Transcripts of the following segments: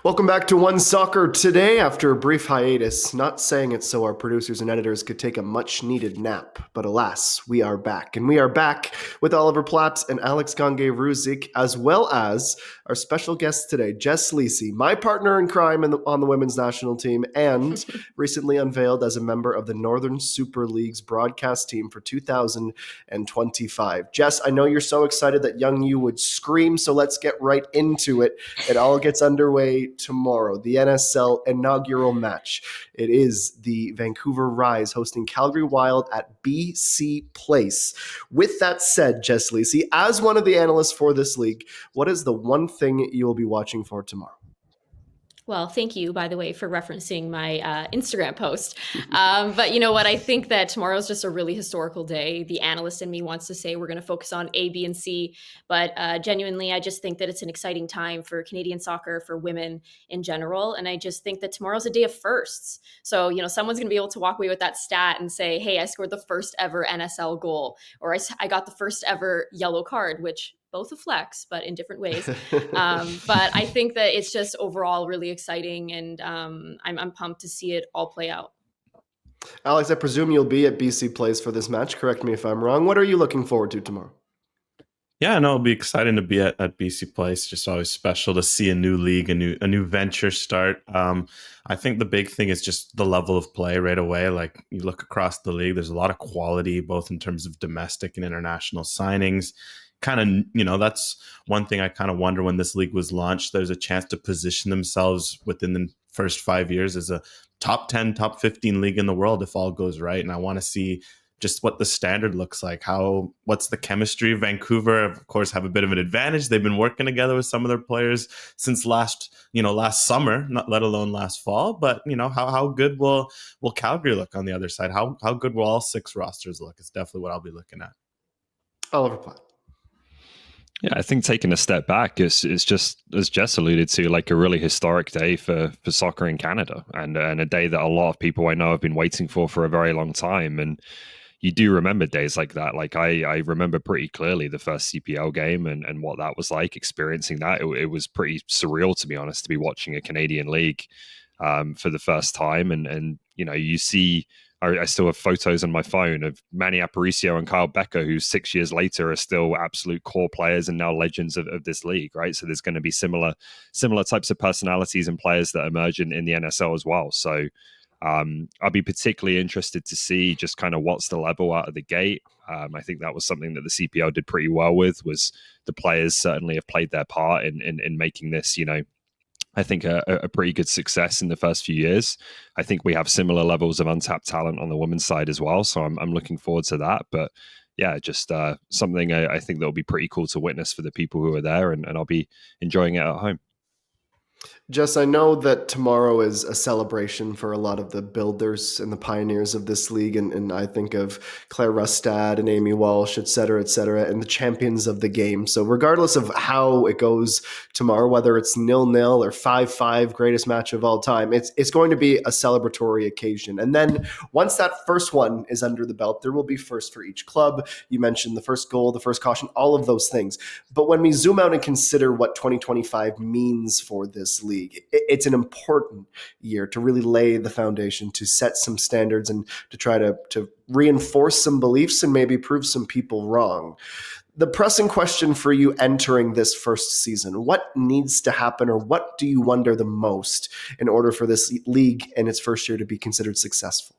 Welcome back to One Soccer today after a brief hiatus. Not saying it so our producers and editors could take a much needed nap, but alas, we are back. And we are back with Oliver Platt and Alex Gange-Ruzik, as well as our special guest today, Jess Lisi, my partner in crime on the women's national team, and recently unveiled as a member of the Northern Super League's broadcast team for 2025. Jess, I know you're so excited that young you would scream, so let's get right into it. It all gets underway tomorrow, the NSL inaugural match. It is the Vancouver Rise hosting Calgary Wild at BC Place. With that said, Jess Lisi, as one of the analysts for this league, what is the one thing you will be watching for tomorrow? Well, thank you, by the way, for referencing my Instagram post. But you know what? I think that tomorrow is just a really historical day. The analyst in me wants to say we're going to focus on A, B, and C. But genuinely, I just think that it's an exciting time for Canadian soccer, for women in general. And I just think that tomorrow's a day of firsts. So, someone's going to be able to walk away with that stat and say, hey, I scored the first ever NSL goal, or I got the first ever yellow card, which both a flex, but in different ways. But I think that it's just overall really exciting, and I'm pumped to see it all play out. Alex, I presume you'll be at BC Place for this match. Correct me if I'm wrong. What are you looking forward to tomorrow? Yeah, no, it'll be exciting to be at BC Place. Just always special to see a new league, a new venture start. I think the big thing is just the level of play right away. Like you look across the league, there's a lot of quality, both in terms of domestic and international signings. That's one thing I kind of wonder when this league was launched. There's a chance to position themselves within the first 5 years as a top 10, top 15 league in the world if all goes right. And I want to see just what the standard looks like. What's the chemistry? Vancouver, of course, have a bit of an advantage. They've been working together with some of their players since last summer, not let alone last fall. But how good will Calgary look on the other side? How good will all six rosters look? It's definitely what I'll be looking at. Oliver Platt. Yeah, I think taking a step back is just, as Jess alluded to, like a really historic day for soccer in Canada, and a day that a lot of people I know have been waiting for a very long time. And you do remember days like that. Like I remember pretty clearly the first CPL game and what that was like, experiencing that. It was pretty surreal, to be honest, to be watching a Canadian league for the first time. And you see, I still have photos on my phone of Manny Aparicio and Kyle Becker, who 6 years later are still absolute core players and now legends of this league, right? So there's going to be similar types of personalities and players that emerge in the NSL as well. So I'll be particularly interested to see just kind of what's the level out of the gate. I think that was something that the CPL did pretty well with, was the players certainly have played their part in making this, I think a pretty good success in the first few years. I think we have similar levels of untapped talent on the women's side as well. So I'm looking forward to that. But yeah, just something I think that'll be pretty cool to witness for the people who are there, and I'll be enjoying it at home. Jess, I know that tomorrow is a celebration for a lot of the builders and the pioneers of this league. And I think of Claire Rustad and Amy Walsh, et cetera, and the champions of the game. So regardless of how it goes tomorrow, whether it's 0-0 or 5-5, greatest match of all time, it's going to be a celebratory occasion. And then once that first one is under the belt, there will be first for each club. You mentioned the first goal, the first caution, all of those things. But when we zoom out and consider what 2025 means for this league, it's an important year to really lay the foundation, to set some standards, and to try to reinforce some beliefs and maybe prove some people wrong. The pressing question for you entering this first season, what needs to happen, or what do you wonder the most in order for this league in its first year to be considered successful?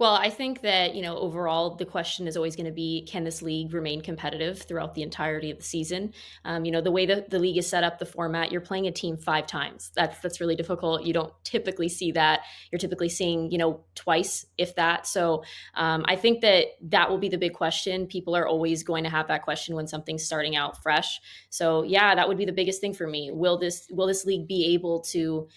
Well, I think that, overall, the question is always going to be, can this league remain competitive throughout the entirety of the season? The way that the league is set up, the format, you're playing a team 5 times. That's really difficult. You don't typically see that. You're typically seeing, twice, if that. So I think that will be the big question. People are always going to have that question when something's starting out fresh. So yeah, that would be the biggest thing for me. Will this league be able to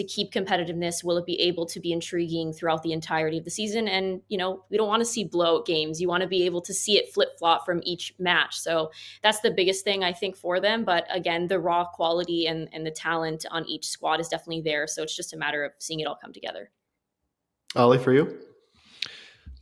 keep competitiveness? Will it be able to be intriguing throughout the entirety of the season? And, we don't want to see blowout games. You want to be able to see it flip-flop from each match. So that's the biggest thing, I think, for them. But again, the raw quality and the talent on each squad is definitely there. So it's just a matter of seeing it all come together. Ollie, for you?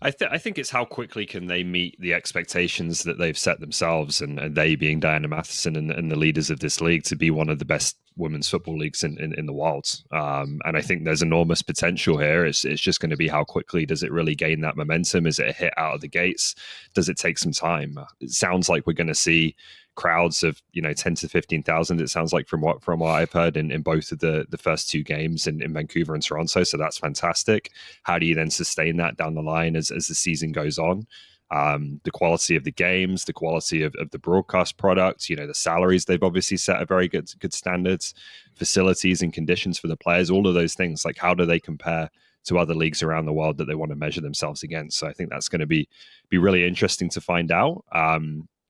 I think it's how quickly can they meet the expectations that they've set themselves, and they being Diana Matheson and the leaders of this league, to be one of the best women's football leagues in the wilds. And I think there's enormous potential here. It's just going to be how quickly does it really gain that momentum? Is it a hit out of the gates? Does it take some time? It sounds like we're going to see crowds of 10 to 15,000. It sounds like from what I've heard in both of the first two games in Vancouver and Toronto. So that's fantastic. How do you then sustain that down the line as the season goes on? The quality of the games, the quality of the broadcast product, the salaries they've obviously set a very good standards, facilities and conditions for the players, all of those things. Like, how do they compare to other leagues around the world that they want to measure themselves against? So I think that's going to be really interesting to find out.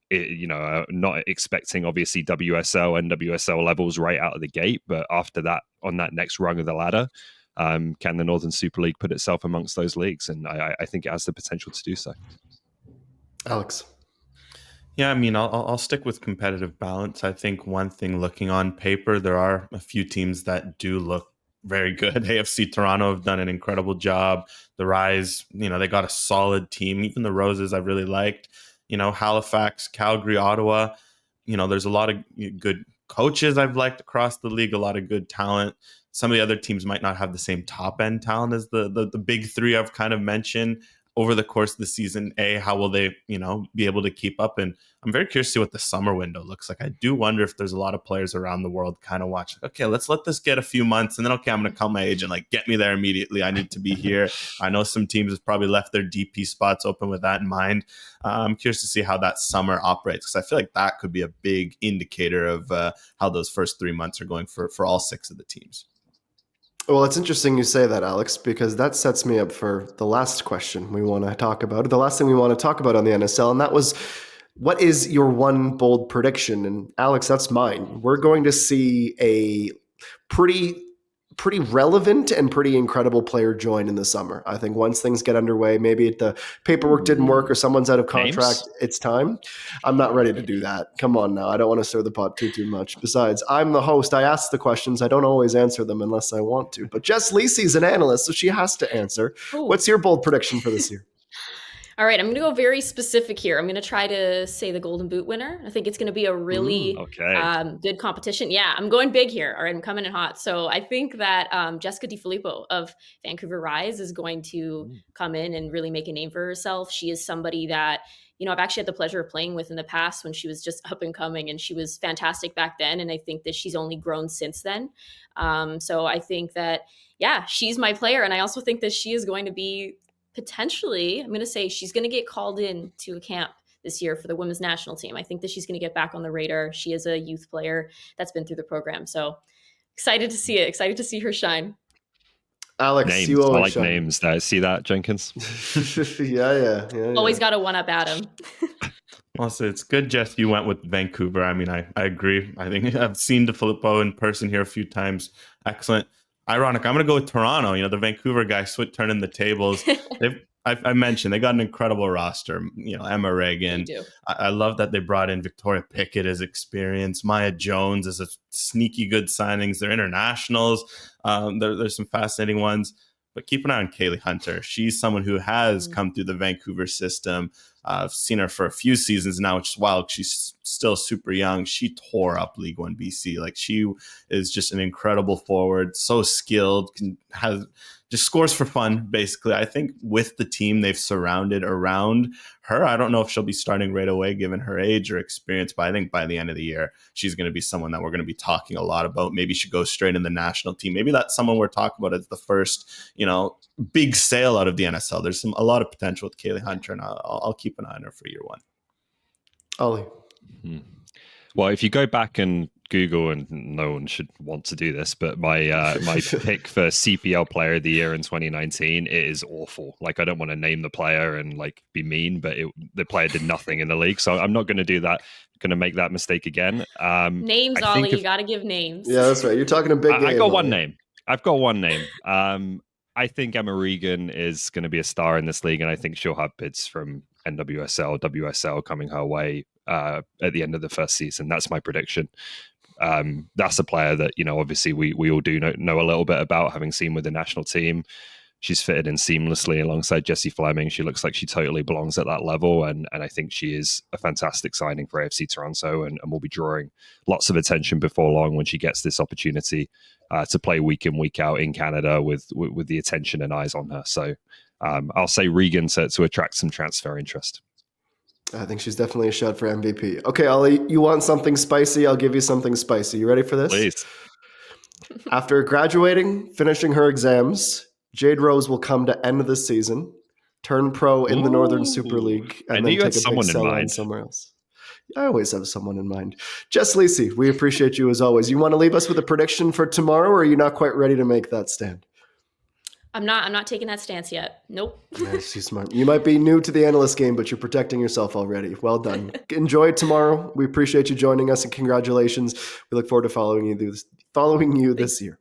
Not expecting obviously WSL and WSL levels right out of the gate, but after that, on that next rung of the ladder, can the Northern Super League put itself amongst those leagues? And I think it has the potential to do so. Alex. Yeah, I mean, I'll stick with competitive balance. I think one thing, looking on paper, there are a few teams that do look very good. AFC Toronto have done an incredible job. The Rise, they got a solid team. Even the Roses, I really liked. Halifax, Calgary, Ottawa. There's a lot of good coaches I've liked across the league, a lot of good talent. Some of the other teams might not have the same top end talent as the big three I've kind of mentioned. Over the course of the season, how will they, be able to keep up? And I'm very curious to see what the summer window looks like. I do wonder if there's a lot of players around the world kind of watch, okay, let's let this get a few months, and then, okay, I'm going to call my agent, get me there immediately. I need to be here. I know some teams have probably left their DP spots open with that in mind. I'm curious to see how that summer operates, because I feel like that could be a big indicator of how those first 3 months are going for all 6 of the teams. Well, it's interesting you say that, Alex, because that sets me up for the last question we want to talk about, the last thing we want to talk about on the NSL, and that was, what is your one bold prediction? And Alex, that's mine. We're going to see a pretty relevant and pretty incredible player join in the summer. I think once things get underway, maybe the paperwork didn't work or someone's out of contract, it's time. I'm not ready to do that. Come on now. I don't want to stir the pot too much. Besides, I'm the host. I ask the questions. I don't always answer them unless I want to. But Jess Lisi is an analyst, so she has to answer. Ooh. What's your bold prediction for this year? All right, I'm going to go very specific here. I'm going to try to say the Golden Boot winner. I think it's going to be a really good competition. Yeah, I'm going big here. All right, I'm coming in hot. So I think that Jessica DiFilippo of Vancouver Rise is going to come in and really make a name for herself. She is somebody that, I've actually had the pleasure of playing with in the past when she was just up and coming, and she was fantastic back then. And I think that she's only grown since then. So I think that, she's my player. And I also think that she is going to be potentially, I'm going to say she's going to get called in to a camp this year for the women's national team. I think that she's going to get back on the radar. She is a youth player that's been through the program. So excited to see it. Excited to see her shine. Alex, names. you always I like shine. Names. See that, Jenkins? Yeah. Always got to one-up Adam. Also, it's good, Jess, you went with Vancouver. I mean, I agree. I think I've seen DiFilippo in person here a few times. Excellent. Ironic. I'm going to go with Toronto. The Vancouver guys turning the tables. I mentioned they got an incredible roster. Emma Reagan. I love that they brought in Victoria Pickett as experience. Maya Jones as a sneaky good signings. They're internationals. There's some fascinating ones. But keep an eye on Kaylee Hunter. She's someone who has come through the Vancouver system. I've seen her for a few seasons now, which is wild. She's still super young. She tore up League One BC. She is just an incredible forward, so skilled, just scores for fun, basically. I think with the team they've surrounded around her, I don't know if she'll be starting right away given her age or experience, but I think by the end of the year, she's going to be someone that we're going to be talking a lot about. Maybe she goes straight in the national team. Maybe that's someone we're talking about as the first, big sale out of the NSL. There's a lot of potential with Kaylee Hunter, and I'll keep an eye on her for year one. Ollie. Well, if you go back and Google, and no one should want to do this, but my pick for CPL Player of the Year in 2019, it is awful. I don't want to name the player and be mean, but the player did nothing in the league, so I'm not going to do that. I'm going to make that mistake again. Names, Ollie, you got to give names. Yeah, that's right. You're talking a big game. I got one name. I've got one name. I think Emma Regan is going to be a star in this league, and I think she'll have bids from NWSL, WSL coming her way at the end of the first season. That's my prediction. That's a player that, obviously we all do know a little bit about, having seen with the national team. she's fitted in seamlessly alongside Jessie Fleming. She looks like she totally belongs at that level, and I think she is a fantastic signing for AFC Toronto, and will be drawing lots of attention before long when she gets this opportunity to play week in, week out in Canada with the attention and eyes on her. So I'll say Regan to attract some transfer interest. I think she's definitely a shout for MVP. Okay, Ollie, you want something spicy? I'll give you something spicy. You ready for this? Please. After graduating, finishing her exams, Jade Rose will come to end of the season, turn pro in the Northern Super League, and then take a big sell on somewhere else. I always have someone in mind. Jess Lisi, we appreciate you as always. You want to leave us with a prediction for tomorrow, or are you not quite ready to make that stand? I'm not taking that stance yet. Nope. Nice, she's smart. You might be new to the analyst game, but you're protecting yourself already. Well done. Enjoy tomorrow. We appreciate you joining us, and congratulations. We look forward to following you this year.